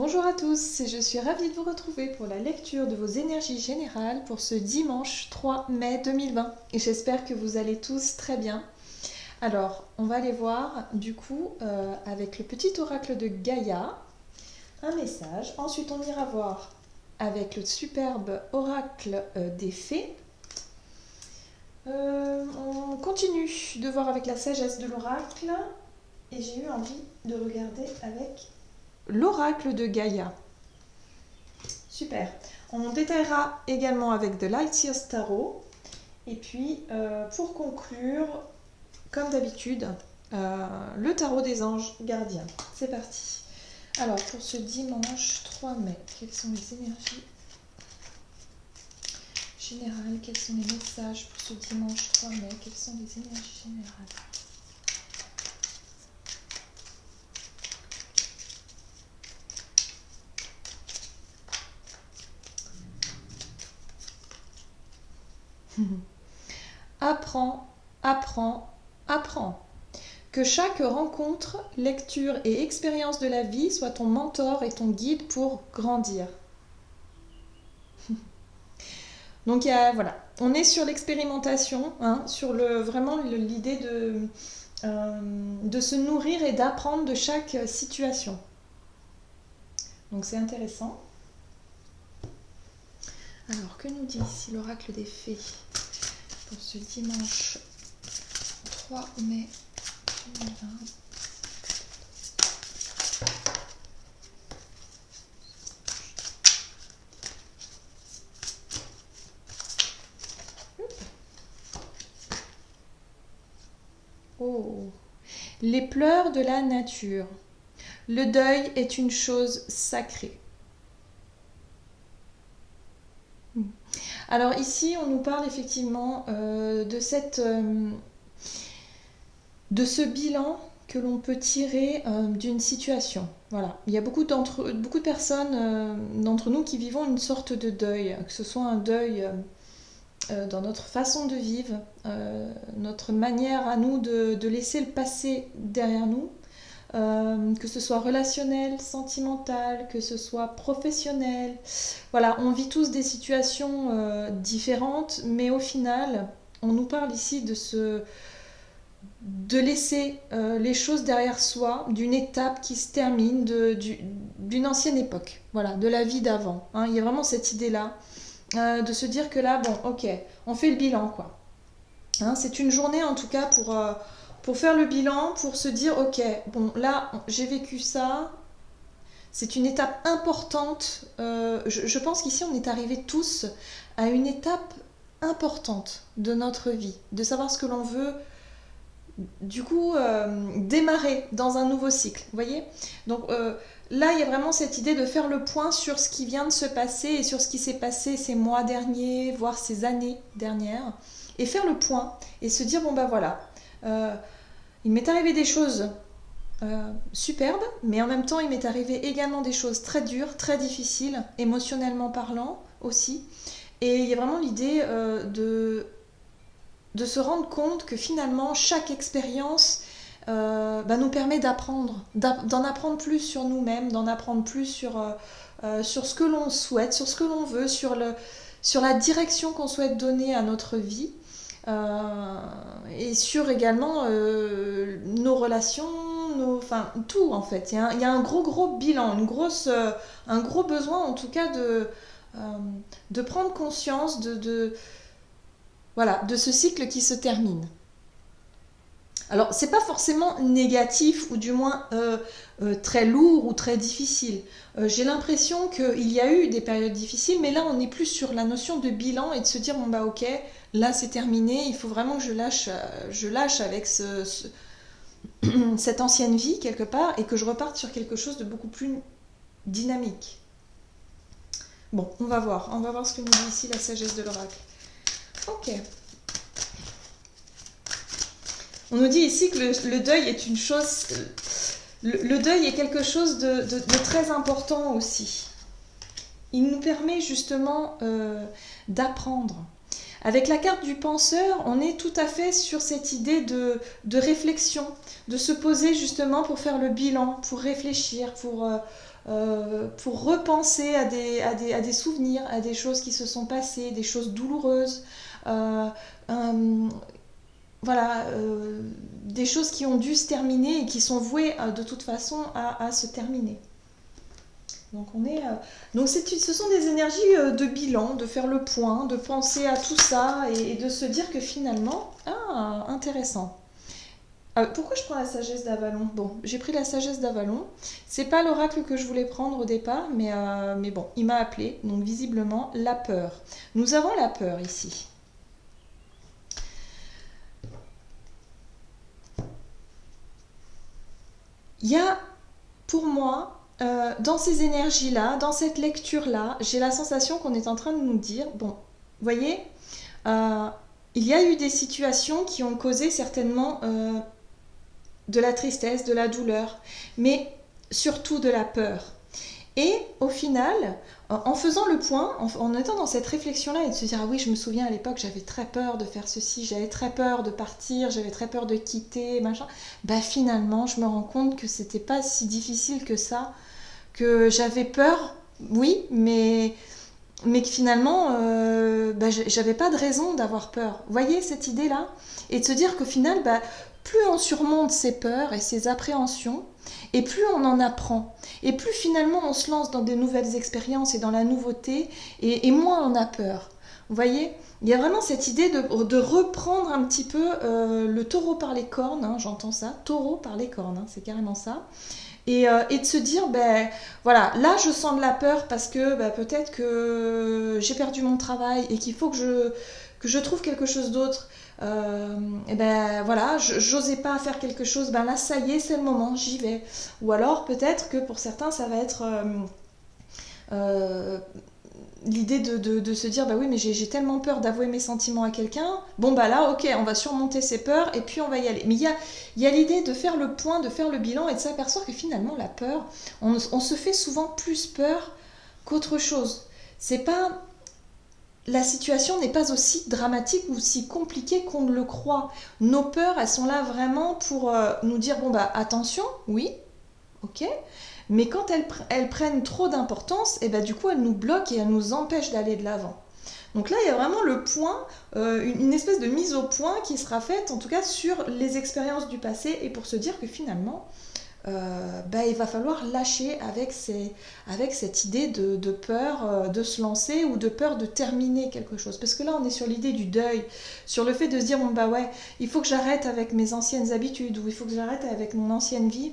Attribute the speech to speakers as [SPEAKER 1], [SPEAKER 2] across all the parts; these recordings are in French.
[SPEAKER 1] Bonjour à tous, je suis ravie de vous retrouver pour la lecture de vos énergies générales pour ce dimanche 3 mai 2020 et j'espère que vous allez tous très bien. Alors, on va aller voir du coup avec le petit oracle de Gaïa un message. Ensuite, on ira voir avec le superbe oracle des fées. On continue de voir avec la sagesse de l'oracle et j'ai eu envie de regarder avec l'oracle de Gaïa. Super. On détaillera également avec de Lightyear's Tarot. Et puis, pour conclure, comme d'habitude, le tarot des anges gardiens. C'est parti. Alors, pour ce dimanche 3 mai, quelles sont les énergies générales? Quels sont les messages pour ce dimanche 3 mai? Quelles sont les énergies générales? Apprends, apprends, apprends. Que chaque rencontre, lecture et expérience de la vie soit ton mentor et ton guide pour grandir. Donc voilà, on est sur l'expérimentation, hein, sur vraiment l'idée de se nourrir et d'apprendre de chaque situation. Donc c'est intéressant. Alors que nous dit ici l'oracle des fées pour ce dimanche 3 mai 2020. Oh, les pleurs de la nature. Le deuil est une chose sacrée. Alors ici, on nous parle effectivement de ce bilan que l'on peut tirer d'une situation. Voilà. Il y a beaucoup de personnes d'entre nous qui vivons une sorte de deuil, que ce soit un deuil dans notre façon de vivre, notre manière à nous de laisser le passé derrière nous, que ce soit relationnel, sentimental, que ce soit professionnel. Voilà, on vit tous des situations différentes, mais au final, on nous parle ici de laisser les choses derrière soi, d'une étape qui se termine, d'une ancienne époque, voilà, de la vie d'avant. Hein. Il y a vraiment cette idée-là, de se dire que là, bon, ok, on fait le bilan, quoi. Hein, c'est une journée en tout cas pour faire le bilan, pour se dire, ok, bon, là, j'ai vécu ça, c'est une étape importante. Je pense qu'ici, on est arrivés tous à une étape importante de notre vie, de savoir ce que l'on veut, du coup, démarrer dans un nouveau cycle, vous voyez? Donc là, il y a vraiment cette idée de faire le point sur ce qui vient de se passer et sur ce qui s'est passé ces mois derniers, voire ces années dernières, et faire le point et se dire, bon ben voilà, il m'est arrivé des choses superbes, mais en même temps, il m'est arrivé également des choses très dures, très difficiles, émotionnellement parlant aussi, et il y a vraiment l'idée de se rendre compte que finalement chaque expérience nous permet d'apprendre, d'en apprendre plus sur nous-mêmes, d'en apprendre plus sur ce que l'on souhaite, sur ce que l'on veut, sur la direction qu'on souhaite donner à notre vie, et sur également nos relations, enfin tout en fait. Il y a un gros bilan, un gros besoin en tout cas de prendre conscience voilà, de ce cycle qui se termine. Alors, c'est pas forcément négatif ou du moins très lourd ou très difficile. J'ai l'impression qu'il y a eu des périodes difficiles, mais là, on est plus sur la notion de bilan et de se dire, bon bah ok, là c'est terminé, il faut vraiment que je lâche avec cette ancienne vie quelque part et que je reparte sur quelque chose de beaucoup plus dynamique. Bon, on va voir ce que nous dit ici la sagesse de l'oracle. Ok. On nous dit ici que le deuil est une chose... Le deuil est quelque chose de très important aussi. Il nous permet justement d'apprendre. Avec la carte du penseur, on est tout à fait sur cette idée de réflexion, de se poser justement pour faire le bilan, pour réfléchir, pour repenser à des souvenirs, à des choses qui se sont passées, des choses douloureuses, euh, euh, voilà, des choses qui ont dû se terminer et qui sont vouées de toute façon à se terminer. Donc, ce sont des énergies de bilan, de faire le point, de penser à tout ça et de se dire que finalement, ah, intéressant. Pourquoi je prends la sagesse d'Avalon? Bon, j'ai pris la sagesse d'Avalon. C'est pas l'oracle que je voulais prendre au départ, mais bon, il m'a appelé. Donc visiblement, la peur. Nous avons la peur ici. Il y a, pour moi, dans ces énergies-là, dans cette lecture-là, j'ai la sensation qu'on est en train de nous dire, bon, voyez, euh, il y a eu des situations qui ont causé certainement de la tristesse, de la douleur, mais surtout de la peur. Et au final, en faisant le point, en étant dans cette réflexion-là et de se dire, ah oui, je me souviens à l'époque, j'avais très peur de faire ceci, j'avais très peur de partir, j'avais très peur de quitter, machin. Bah finalement, je me rends compte que c'était pas si difficile que ça, que j'avais peur, oui, mais que finalement, j'avais pas de raison d'avoir peur. Vous voyez cette idée-là? Et de se dire qu'au final, plus on surmonte ses peurs et ses appréhensions, et plus on en apprend. Et plus finalement on se lance dans des nouvelles expériences et dans la nouveauté, et moins on a peur. Vous voyez? Il y a vraiment cette idée de reprendre un petit peu le taureau par les cornes, hein, j'entends ça, taureau par les cornes, hein, c'est carrément ça. Et de se dire, voilà, là je sens de la peur parce que peut-être que j'ai perdu mon travail et qu'il faut que je trouve quelque chose d'autre. Et voilà, j'osais pas faire quelque chose, là ça y est, c'est le moment, j'y vais. Ou alors peut-être que pour certains ça va être euh, l'idée de se dire, oui mais j'ai tellement peur d'avouer mes sentiments à quelqu'un, bon là ok, on va surmonter ces peurs et puis on va y aller. Mais il y a l'idée de faire le point, de faire le bilan et de s'apercevoir que finalement la peur, on se fait souvent plus peur qu'autre chose. C'est pas... La situation n'est pas aussi dramatique ou si compliquée qu'on ne le croit. Nos peurs, elles sont là vraiment pour nous dire, attention, oui, ok, mais quand elles prennent trop d'importance, et du coup elles nous bloquent et elles nous empêchent d'aller de l'avant. Donc là, il y a vraiment le point, une espèce de mise au point qui sera faite, en tout cas sur les expériences du passé, et pour se dire que finalement, il va falloir lâcher avec cette idée de peur de se lancer ou de peur de terminer quelque chose. Parce que là, on est sur l'idée du deuil, sur le fait de se dire, il faut que j'arrête avec mes anciennes habitudes, ou il faut que j'arrête avec mon ancienne vie.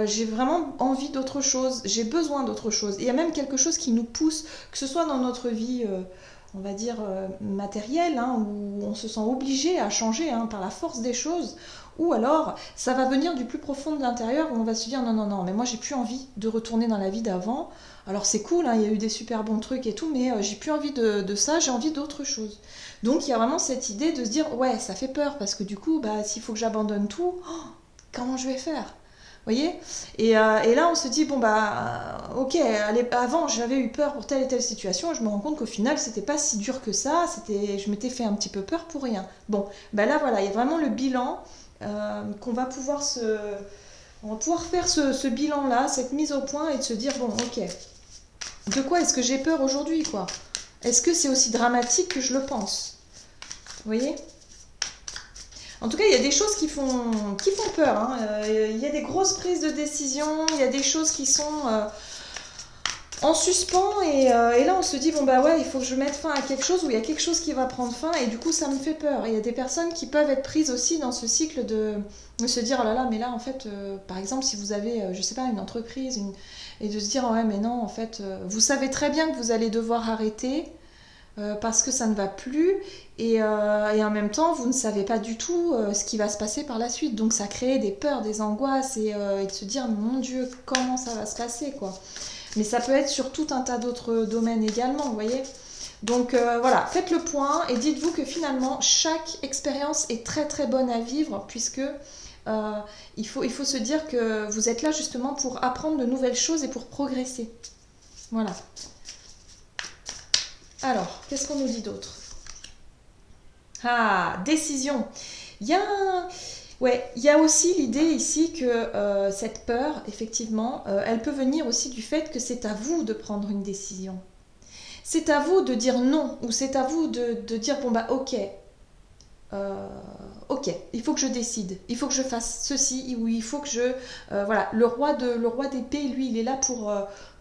[SPEAKER 1] J'ai vraiment envie d'autre chose, j'ai besoin d'autre chose. Et il y a même quelque chose qui nous pousse, que ce soit dans notre vie, on va dire, matérielle, hein, où on se sent obligé à changer par la force des choses, ou alors ça va venir du plus profond de l'intérieur où on va se dire non, mais moi j'ai plus envie de retourner dans la vie d'avant. Alors c'est cool, il y a eu des super bons trucs et tout, mais j'ai plus envie de ça, j'ai envie d'autre chose. Donc il y a vraiment cette idée de se dire ouais, ça fait peur parce que du coup, s'il faut que j'abandonne tout, comment je vais faire? Vous voyez? Et là, on se dit, ok, allez, avant j'avais eu peur pour telle et telle situation, et je me rends compte qu'au final, c'était pas si dur que ça, je m'étais fait un petit peu peur pour rien. Bon, là, voilà, il y a vraiment le bilan qu'on va pouvoir on va pouvoir faire ce bilan-là, cette mise au point, et de se dire, bon, ok, de quoi est-ce que j'ai peur aujourd'hui, quoi? Est-ce que c'est aussi dramatique que je le pense? Vous voyez? En tout cas, il y a des choses qui font peur. Hein. Il y a des grosses prises de décision, il y a des choses qui sont en suspens. Et là, on se dit, ouais, il faut que je mette fin à quelque chose, ou il y a quelque chose qui va prendre fin, et du coup, ça me fait peur. Et il y a des personnes qui peuvent être prises aussi dans ce cycle de se dire, oh là là, mais là, en fait, par exemple, si vous avez, je sais pas, une entreprise, et de se dire, ouais, mais non, en fait, vous savez très bien que vous allez devoir arrêter, parce que ça ne va plus et en même temps vous ne savez pas du tout ce qui va se passer par la suite, donc ça crée des peurs, des angoisses et de se dire mon Dieu comment ça va se passer quoi. Mais ça peut être sur tout un tas d'autres domaines également, vous voyez. Donc voilà, faites le point et dites-vous que finalement chaque expérience est très très bonne à vivre puisque il faut se dire que vous êtes là justement pour apprendre de nouvelles choses et pour progresser. Voilà. Alors, qu'est-ce qu'on nous dit d'autre? Ah, décision. Il y a, ouais, il y a aussi l'idée ici que cette peur, effectivement, elle peut venir aussi du fait que c'est à vous de prendre une décision. C'est à vous de dire non, ou c'est à vous de dire, bon bah ok, euh, ok, il faut que je décide, il faut que je fasse ceci, ou il faut que je... voilà, le roi d'épée, lui, il est là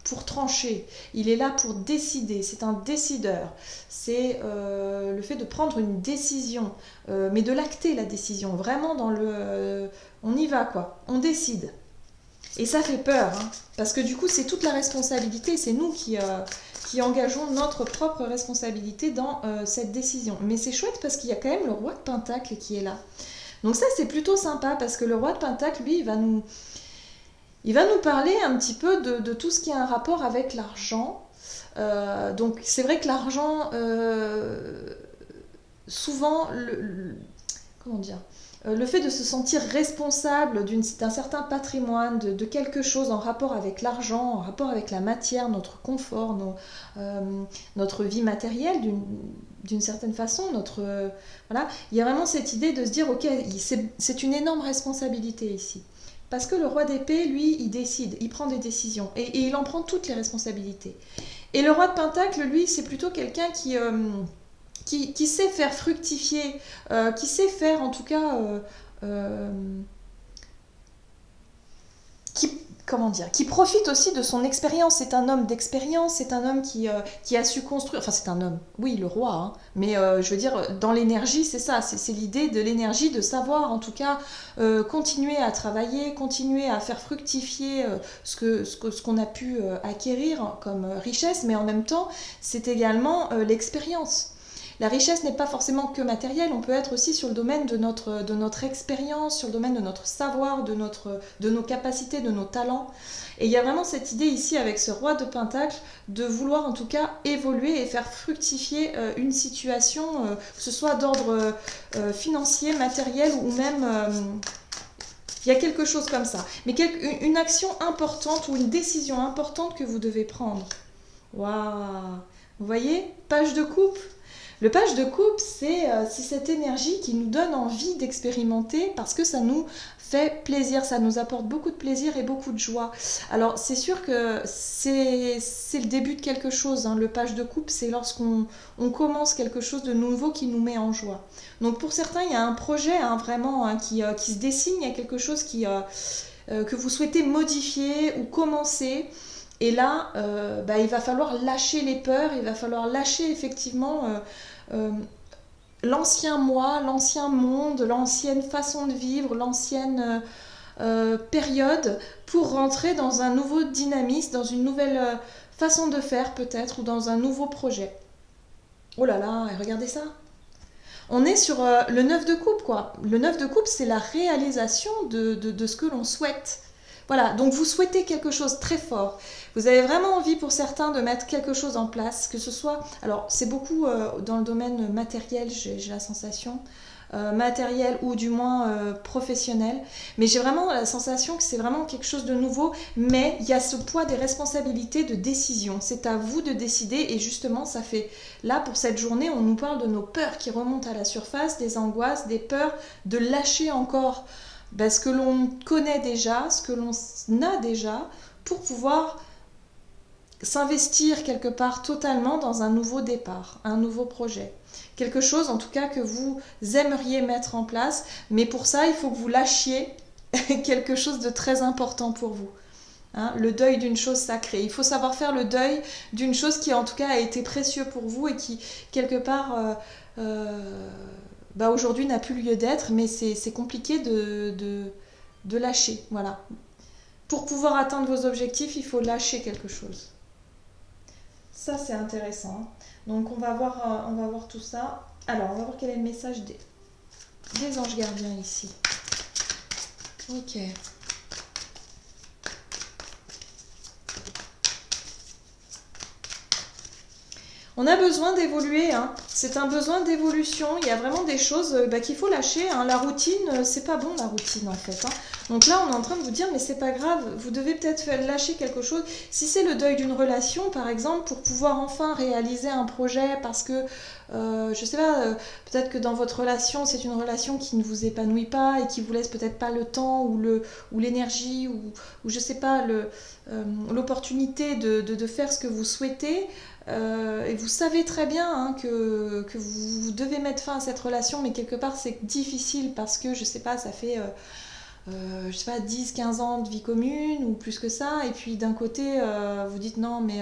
[SPEAKER 1] pour trancher, il est là pour décider, c'est un décideur, c'est le fait de prendre une décision, mais de l'acter la décision, vraiment dans le... on y va quoi, on décide. Et ça fait peur, hein, parce que du coup c'est toute la responsabilité, c'est nous qui engageons notre propre responsabilité dans cette décision. Mais c'est chouette parce qu'il y a quand même le roi de Pentacle qui est là. Donc ça c'est plutôt sympa parce que le roi de Pentacle, lui, il va nous parler un petit peu de tout ce qui a un rapport avec l'argent. Donc c'est vrai que l'argent, souvent, comment dire, le fait de se sentir responsable d'un certain patrimoine, de quelque chose en rapport avec l'argent, en rapport avec la matière, notre confort, notre vie matérielle d'une certaine façon, voilà, il y a vraiment cette idée de se dire, ok, c'est une énorme responsabilité ici. Parce que le roi d'épée, lui, il décide, il prend des décisions et il en prend toutes les responsabilités. Et le roi de Pentacle, lui, c'est plutôt quelqu'un qui sait faire fructifier, qui sait faire en tout cas, euh, qui, comment dire, qui profite aussi de son expérience. C'est un homme d'expérience, c'est un homme qui a su construire, enfin c'est un homme, oui le roi, hein, mais je veux dire dans l'énergie c'est ça, c'est l'idée de l'énergie, de savoir en tout cas continuer à travailler, continuer à faire fructifier ce qu'on a pu acquérir comme richesse, mais en même temps c'est également l'expérience. La richesse n'est pas forcément que matérielle, on peut être aussi sur le domaine de notre expérience, sur le domaine de notre savoir, de nos capacités, de nos talents. Et il y a vraiment cette idée ici avec ce roi de Pentacle de vouloir en tout cas évoluer et faire fructifier une situation, que ce soit d'ordre financier, matériel ou même... il y a quelque chose comme ça. Mais une action importante ou une décision importante que vous devez prendre. Waouh! Vous voyez? Page de coupe. Le page de coupe, c'est cette énergie qui nous donne envie d'expérimenter parce que ça nous fait plaisir, ça nous apporte beaucoup de plaisir et beaucoup de joie. Alors c'est sûr que c'est le début de quelque chose, hein. Le page de coupe, c'est lorsqu'on commence quelque chose de nouveau qui nous met en joie. Donc pour certains, il y a un projet hein, vraiment hein, qui se dessine, il y a quelque chose que vous souhaitez modifier ou commencer. Et là, il va falloir lâcher les peurs, il va falloir lâcher effectivement l'ancien moi, l'ancien monde, l'ancienne façon de vivre, l'ancienne période pour rentrer dans un nouveau dynamisme, dans une nouvelle façon de faire peut-être ou dans un nouveau projet. Oh là là, et regardez ça! On est sur le 9 de coupe quoi. Le 9 de coupe, c'est la réalisation de ce que l'on souhaite. Voilà, donc vous souhaitez quelque chose très fort. Vous avez vraiment envie pour certains de mettre quelque chose en place, que ce soit... Alors, c'est beaucoup dans le domaine matériel, j'ai la sensation, matériel ou du moins professionnel. Mais j'ai vraiment la sensation que c'est vraiment quelque chose de nouveau, mais il y a ce poids des responsabilités de décision. C'est à vous de décider et justement, ça fait... Là, pour cette journée, on nous parle de nos peurs qui remontent à la surface, des angoisses, des peurs, de lâcher encore... ce que l'on connaît déjà, ce que l'on a déjà, pour pouvoir s'investir quelque part totalement dans un nouveau départ, un nouveau projet. Quelque chose en tout cas que vous aimeriez mettre en place, mais pour ça il faut que vous lâchiez quelque chose de très important pour vous. Hein, le deuil d'une chose sacrée. Il faut savoir faire le deuil d'une chose qui en tout cas a été précieux pour vous et qui quelque part... aujourd'hui n'a plus lieu d'être, mais c'est compliqué de lâcher. Voilà. Pour pouvoir atteindre vos objectifs, il faut lâcher quelque chose. Ça, c'est intéressant. Donc, on va voir tout ça. Alors, on va voir quel est le message des anges gardiens ici. Ok. On a besoin d'évoluer, hein. C'est un besoin d'évolution. Il y a vraiment des choses qu'il faut lâcher. Hein. La routine, c'est pas bon la routine en fait. Hein. Donc là, on est en train de vous dire, mais c'est pas grave, vous devez peut-être lâcher quelque chose. Si c'est le deuil d'une relation, par exemple, pour pouvoir enfin réaliser un projet, parce que, je sais pas, peut-être que dans votre relation, c'est une relation qui ne vous épanouit pas et qui vous laisse peut-être pas le temps ou l'énergie ou je sais pas, l'opportunité de faire ce que vous souhaitez. Et vous savez très bien hein, que vous devez mettre fin à cette relation, mais quelque part c'est difficile parce que, je sais pas, ça fait je sais pas, 10-15 ans de vie commune ou plus que ça, et puis d'un côté, vous dites non, mais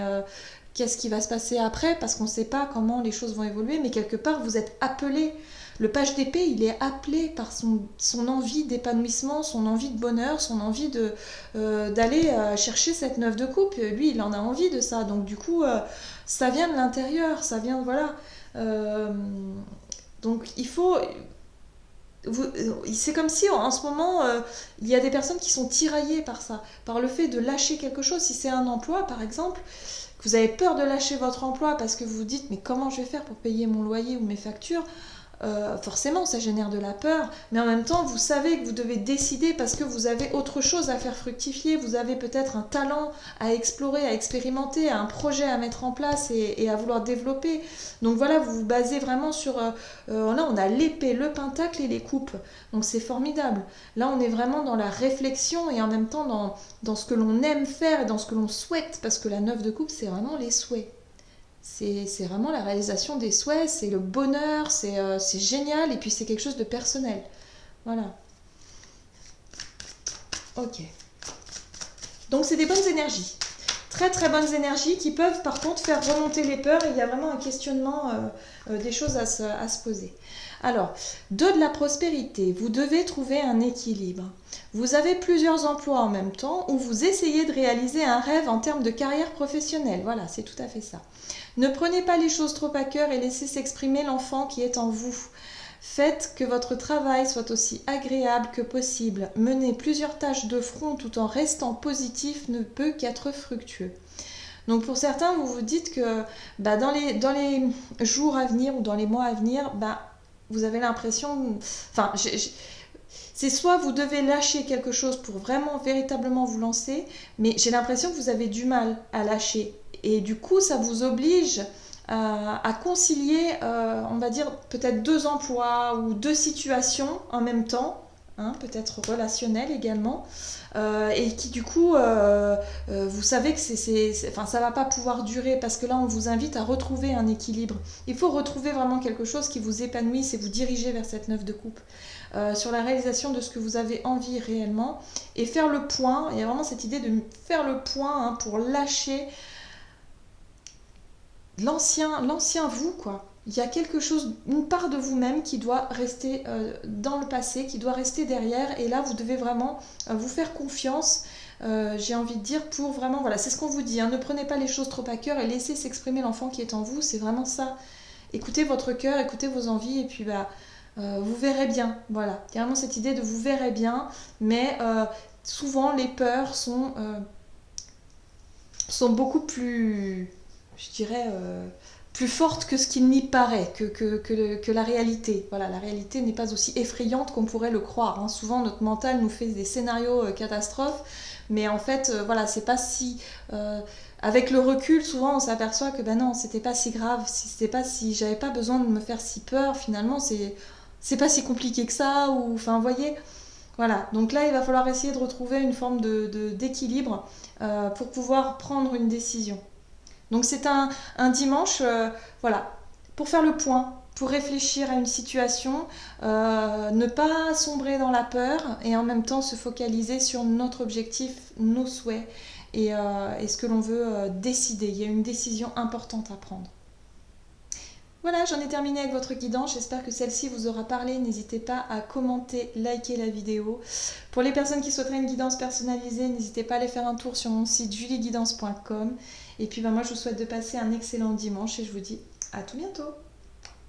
[SPEAKER 1] qu'est-ce qui va se passer après? Parce qu'on ne sait pas comment les choses vont évoluer, mais quelque part, vous êtes appelé. Le page d'épée, il est appelé par son envie d'épanouissement, son envie de bonheur, son envie d'aller chercher cette 9 de coupe. Lui, il en a envie de ça. Donc du coup, ça vient de l'intérieur, ça vient, voilà. Euh, donc il faut, c'est comme si en ce moment, il y a des personnes qui sont tiraillées par ça, par le fait de lâcher quelque chose. Si c'est un emploi, par exemple, que vous avez peur de lâcher votre emploi parce que vous vous dites mais comment je vais faire pour payer mon loyer ou mes factures, forcément ça génère de la peur, mais en même temps vous savez que vous devez décider parce que vous avez autre chose à faire fructifier, vous avez peut-être un talent à explorer, à expérimenter, un projet à mettre en place et à vouloir développer. Donc voilà, vous vous basez vraiment sur... là on a l'épée, le pentacle et les coupes, donc c'est formidable. Là on est vraiment dans la réflexion et en même temps dans ce que l'on aime faire et dans ce que l'on souhaite, parce que la 9 de coupe c'est vraiment les souhaits. C'est vraiment la réalisation des souhaits, c'est le bonheur, c'est génial et puis c'est quelque chose de personnel. Voilà. Ok. Donc c'est des bonnes énergies. Très très bonnes énergies qui peuvent par contre faire remonter les peurs et il y a vraiment un questionnement des choses à se poser. Alors, 2 de la prospérité, vous devez trouver un équilibre. Vous avez plusieurs emplois en même temps ou vous essayez de réaliser un rêve en termes de carrière professionnelle. Voilà, c'est tout à fait ça. Ne prenez pas les choses trop à cœur et laissez s'exprimer l'enfant qui est en vous. Faites que votre travail soit aussi agréable que possible. Mener plusieurs tâches de front tout en restant positif ne peut qu'être fructueux. Donc pour certains, vous vous dites que dans les jours à venir ou dans les mois à venir, vous avez l'impression... Enfin, c'est soit vous devez lâcher quelque chose pour vraiment, véritablement vous lancer, mais j'ai l'impression que vous avez du mal à lâcher. Et du coup, ça vous oblige à concilier, on va dire, peut-être 2 emplois ou 2 situations en même temps, hein, peut-être relationnelles également, et qui du coup, vous savez que enfin, ça ne va pas pouvoir durer parce que là, on vous invite à retrouver un équilibre. Il faut retrouver vraiment quelque chose qui vous épanouisse et vous diriger vers cette 9 de coupe. Sur la réalisation de ce que vous avez envie réellement et faire le point. Il y a vraiment cette idée de faire le point hein, pour lâcher l'ancien vous, quoi. Il y a quelque chose, une part de vous-même qui doit rester dans le passé, qui doit rester derrière. Et là, vous devez vraiment vous faire confiance, j'ai envie de dire, pour vraiment... Voilà, c'est ce qu'on vous dit. Hein, ne prenez pas les choses trop à cœur et laissez s'exprimer l'enfant qui est en vous. C'est vraiment ça. Écoutez votre cœur, écoutez vos envies et puis vous verrez bien. Voilà, il y a vraiment cette idée de vous verrez bien. Mais souvent, les peurs sont beaucoup plus... je dirais, plus forte que ce qu'il n'y paraît, que la réalité. Voilà, la réalité n'est pas aussi effrayante qu'on pourrait le croire. Hein. Souvent, notre mental nous fait des scénarios catastrophes, mais en fait, voilà, c'est pas si... avec le recul, souvent, on s'aperçoit que non, c'était pas si grave, c'était pas si... j'avais pas besoin de me faire si peur, finalement, c'est pas si compliqué que ça, ou... Enfin, vous voyez. Voilà, donc là, il va falloir essayer de retrouver une forme d'équilibre pour pouvoir prendre une décision. Donc c'est un dimanche, voilà, pour faire le point, pour réfléchir à une situation, ne pas sombrer dans la peur et en même temps se focaliser sur notre objectif, nos souhaits et ce que l'on veut décider. Il y a une décision importante à prendre. Voilà, j'en ai terminé avec votre guidance. J'espère que celle-ci vous aura parlé. N'hésitez pas à commenter, liker la vidéo. Pour les personnes qui souhaiteraient une guidance personnalisée, n'hésitez pas à aller faire un tour sur mon site julieguidance.com. Et puis moi, je vous souhaite de passer un excellent dimanche et je vous dis à tout bientôt.